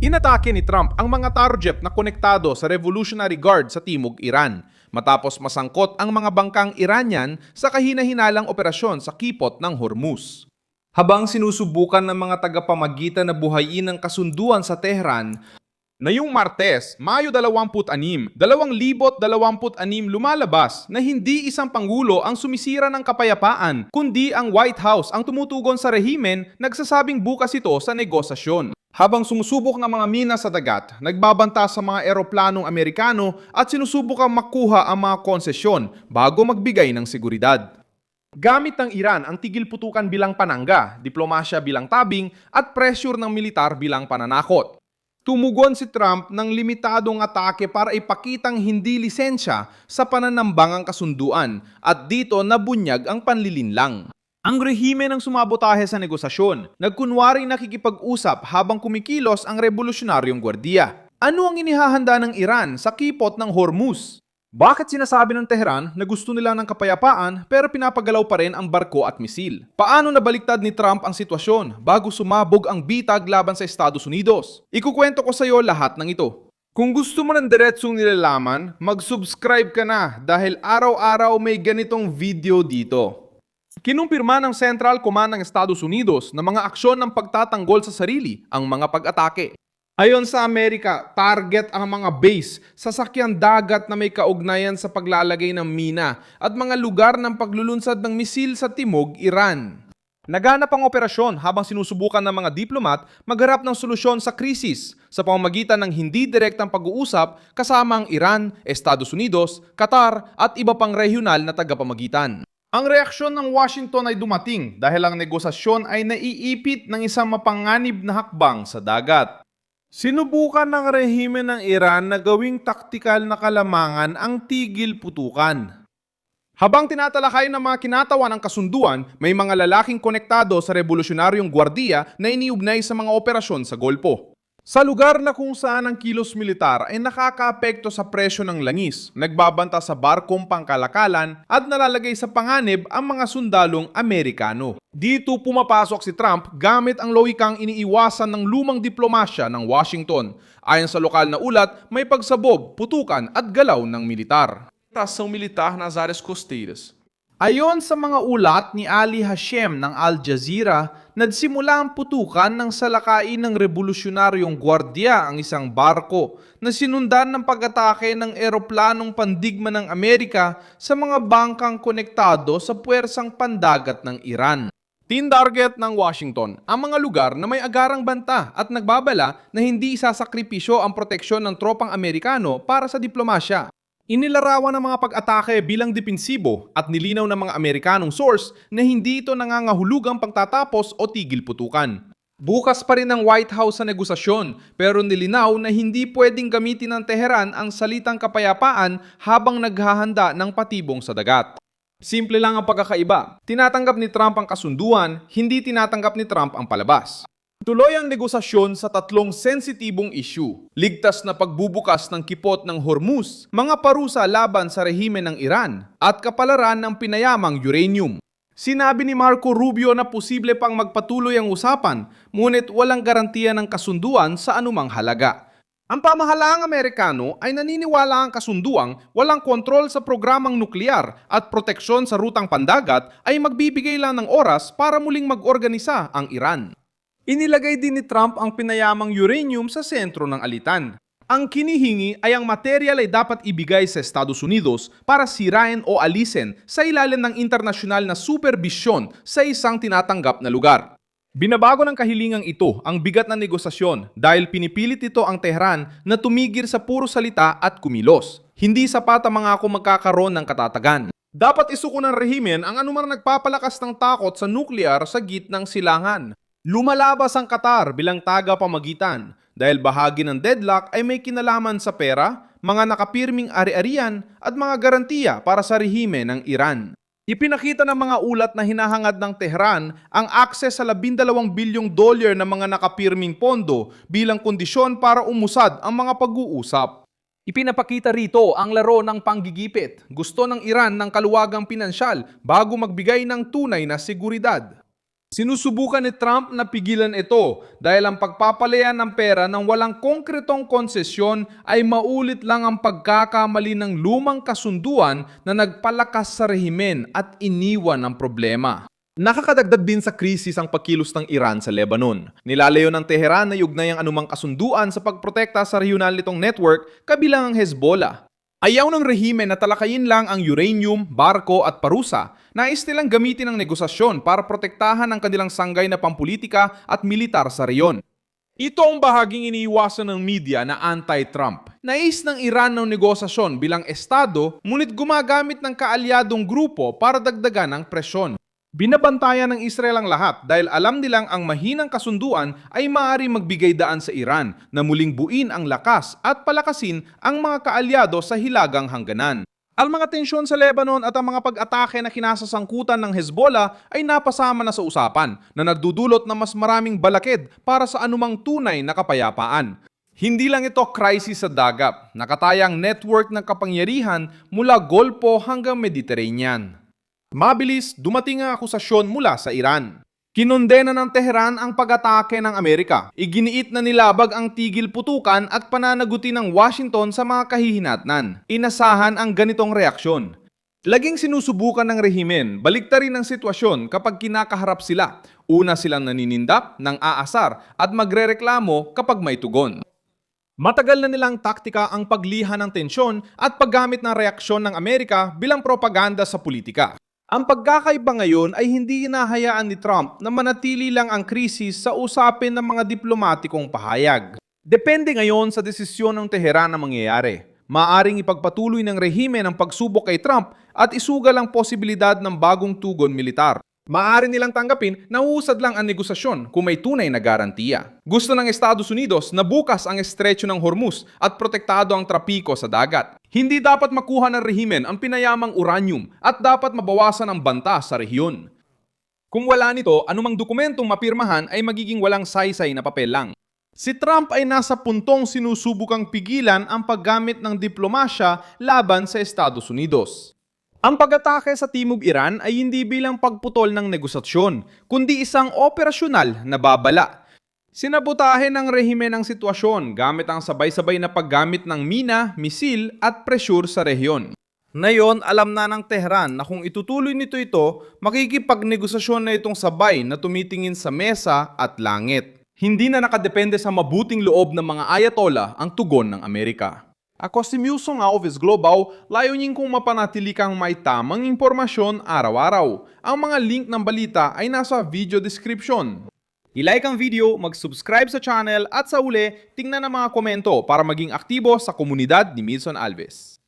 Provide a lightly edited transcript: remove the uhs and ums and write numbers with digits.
Inatake ni Trump ang mga target na konektado sa Revolutionary Guard sa Timog Iran matapos masangkot ang mga bangkang Iranian sa kahina-hinalang operasyon sa kipot ng Hormuz. Habang sinusubukan ng mga tagapamagitan na buhayin ang kasunduan sa Tehran, ngayong Martes, Mayo 26, 2026 lumalabas na hindi isang pangulo ang sumisira ng kapayapaan, kundi ang White House ang tumutugon sa rehimen, nagsasabing bukas ito sa negosasyon. Habang sumusubok ng mga mina sa dagat, nagbabanta sa mga eroplanong Amerikano at sinusubukang makuha ang mga konsesyon bago magbigay ng seguridad. Gamit ng Iran ang tigil putukan bilang panangga, diplomasya bilang tabing at pressure ng militar bilang pananakot. Tumugon si Trump ng limitadong atake para ipakitang hindi lisensya sa pananambangang kasunduan at dito nabunyag ang panlilinlang. Ang rehimen ang sumabotahe sa negosasyon, nagkunwaring nakikipag-usap habang kumikilos ang revolusyonaryong gwardiya. Ano ang inihahanda ng Iran sa kipot ng Hormuz? Bakit sinasabi ng Tehran na gusto nila ng kapayapaan pero pinapagalaw pa rin ang barko at misil? Paano nabaliktad ni Trump ang sitwasyon bago sumabog ang bitag laban sa Estados Unidos? Ikukwento ko sa iyo lahat ng ito. Kung gusto mo ng diretsong nilalaman, mag-subscribe ka na dahil araw-araw may ganitong video dito. Kinumpirma ng Central Command ng Estados Unidos na mga aksyon ng pagtatanggol sa sarili ang mga pag-atake. Ayon sa Amerika, target ang mga base, sasakyan dagat na may kaugnayan sa paglalagay ng mina at mga lugar ng paglulunsad ng misil sa Timog, Iran. Naganap ang operasyon habang sinusubukan ng mga diplomat magharap ng solusyon sa krisis sa pamamagitan ng hindi direktang pag-uusap kasama ang Iran, Estados Unidos, Qatar at iba pang regional na tagapamagitan. Ang reaksyon ng Washington ay dumating dahil ang negosasyon ay naiipit ng isang mapanganib na hakbang sa dagat. Sinubukan ng rehimen ng Iran na gawing taktikal na kalamangan ang tigil putukan. Habang tinatalakay ng mga kinatawan ng kasunduan, may mga lalaking konektado sa revolusyonaryong gwardiya na iniugnay sa mga operasyon sa Golpo. Sa lugar na kung saan ang kilos militar ay nakakaapekto sa presyo ng langis, nagbabanta sa barkong pangkalakalan at nalalagay sa panganib ang mga sundalong Amerikano. Dito pumapasok si Trump gamit ang lohikang iniiwasan ng lumang diplomasya ng Washington. Ayon sa lokal na ulat, may pagsabog, putukan at galaw ng militar. Ação militar nas áreas costeiras. Ayon sa mga ulat ni Ali Hashem ng Al Jazeera, nagsimula ang putukan ng salakain ng revolusyonaryong gwardiya ang isang barko na sinundan ng pag-atake ng eroplanong pandigma ng Amerika sa mga bangkang konektado sa puwersang pandagat ng Iran. Tinarget ng Washington ang mga lugar na may agarang banta at nagbabala na hindi isasakripisyo ang proteksyon ng tropang Amerikano para sa diplomasya. Inilarawan ng mga pag-atake bilang depensibo at nilinaw ng mga Amerikanong source na hindi ito nangangahulugang pagtatapos o tigil putukan. Bukas pa rin ang White House sa negosasyon pero nilinaw na hindi pwedeng gamitin ng Tehran ang salitang kapayapaan habang naghahanda ng patibong sa dagat. Simple lang ang pagkakaiba. Tinatanggap ni Trump ang kasunduan, hindi tinatanggap ni Trump ang palabas. Tuloy ang negosasyon sa tatlong sensitibong issue. Ligtas na pagbubukas ng kipot ng Hormuz, mga parusa laban sa rehimen ng Iran, at kapalaran ng pinayamang uranium. Sinabi ni Marco Rubio na posible pang magpatuloy ang usapan, ngunit walang garantiya ng kasunduan sa anumang halaga. Ang pamahalaang Amerikano ay naniniwala ang kasunduang walang kontrol sa programang nuklear at proteksyon sa rutang pandagat ay magbibigay lang ng oras para muling mag-organisa ang Iran. Inilagay din ni Trump ang pinayamang uranium sa sentro ng alitan. Ang kinihingi ay ang material ay dapat ibigay sa Estados Unidos para sirain o alisin sa ilalim ng internasyonal na superbisyon sa isang tinatanggap na lugar. Binabago ng kahilingang ito ang bigat ng negosasyon dahil pinipilit ito ang Tehran na tumigil sa puro salita at kumilos. Hindi sapat ang mga magkakaroon ng katatagan. Dapat isuko ng rehimen ang anumang nagpapalakas ng takot sa nuklear sa gitnang silangan. Lumalabas ang Qatar bilang tagapamagitan dahil bahagi ng deadlock ay may kinalaman sa pera, mga nakapirming ari-arian at mga garantiya para sa rehimen ng Iran. Ipinakita ng mga ulat na hinahangad ng Tehran ang akses sa $12 bilyong ng mga nakapirming pondo bilang kondisyon para umusad ang mga pag-uusap. Ipinapakita rito ang laro ng panggigipit. Gusto ng Iran ng kaluwagang pinansyal bago magbigay ng tunay na seguridad. Sinusubukan ni Trump na pigilan ito dahil ang pagpapalayan ng pera ng walang konkretong konsesyon ay maulit lang ang pagkakamali ng lumang kasunduan na nagpalakas sa rehimen at iniwan ng problema. Nakakadagdag din sa krisis ang pagkilos ng Iran sa Lebanon. Nilalayo ng Tehran na yugnay ang anumang kasunduan sa pagprotekta sa regional nitong network kabilang ang Hezbollah. Ayaw ng rehimen na talakayin lang ang uranium, barko at parusa. Nais nilang gamitin ang negosasyon para protektahan ang kanilang sanggay na pampolitika at militar sa reyon. Ito ang bahaging iniiwasan ng media na anti-Trump. Nais ng Iran ng negosasyon bilang estado, ngunit gumagamit ng kaalyadong grupo para dagdagan ang presyon. Binabantayan ng Israel ang lahat dahil alam nilang ang mahinang kasunduan ay maaari magbigay daan sa Iran na muling buin ang lakas at palakasin ang mga kaalyado sa hilagang hangganan. Ang mga tensyon sa Lebanon at ang mga pag-atake na kinasasangkutan ng Hezbollah ay napasama na sa usapan na nagdudulot ng mas maraming balakid para sa anumang tunay na kapayapaan. Hindi lang ito crisis sa dagat, nakatayang network ng kapangyarihan mula Golpo hanggang Mediterranean. Mabilis, dumating ang akusasyon mula sa Iran. Kinondena ng Tehran ang pag-atake ng Amerika. Iginiit na nilabag ang tigil putukan at pananaguti ng Washington sa mga kahihinatnan. Inasahan ang ganitong reaksyon. Laging sinusubukan ng rehimen, baliktarin ang sitwasyon kapag kinakaharap sila. Una silang naninindap, nang aasar at magrereklamo kapag may tugon. Matagal na nilang taktika ang pagliha ng tensyon at paggamit ng reaksyon ng Amerika bilang propaganda sa politika. Ang pagkakaiba ngayon ay hindi hinahayaan ni Trump na manatili lang ang krisis sa usapin ng mga diplomatikong pahayag. Depende ngayon sa desisyon ng Tehran na mangyayari. Maaring ipagpatuloy ng rehimen ang pagsubok kay Trump at isugal ang posibilidad ng bagong tugon militar. Maaari nilang tanggapin na uusad lang ang negosasyon kung may tunay na garantiya. Gusto ng Estados Unidos na bukas ang estrecho ng Hormuz at protektado ang trapiko sa dagat. Hindi dapat makuha ng rehimen ang pinayamang uranium at dapat mabawasan ang banta sa rehiyon. Kung wala nito, anumang dokumentong mapirmahan ay magiging walang saysay na papel lang. Si Trump ay nasa puntong sinusubukang pigilan ang paggamit ng diplomasya laban sa Estados Unidos. Ang pag-atake sa Timog Iran ay hindi bilang pagputol ng negosasyon, kundi isang operasyonal na babala. Sinabotahe ng rehimen ang sitwasyon gamit ang sabay-sabay na paggamit ng mina, misil at presyur sa rehiyon. Ngayon, alam na ng Tehran na kung itutuloy nito makikipagnegosasyon na itong sabay na tumitingin sa mesa at langit. Hindi na nakadepende sa mabuting loob ng mga ayatollah ang tugon ng Amerika. Ako si Milson Alves Global, layunin kong mapanatili kang may tamang impormasyon araw-araw. Ang mga link ng balita ay nasa video description. I-like ang video, mag-subscribe sa channel at sa uli, tingnan ang mga komento para maging aktibo sa komunidad ni Milson Alves.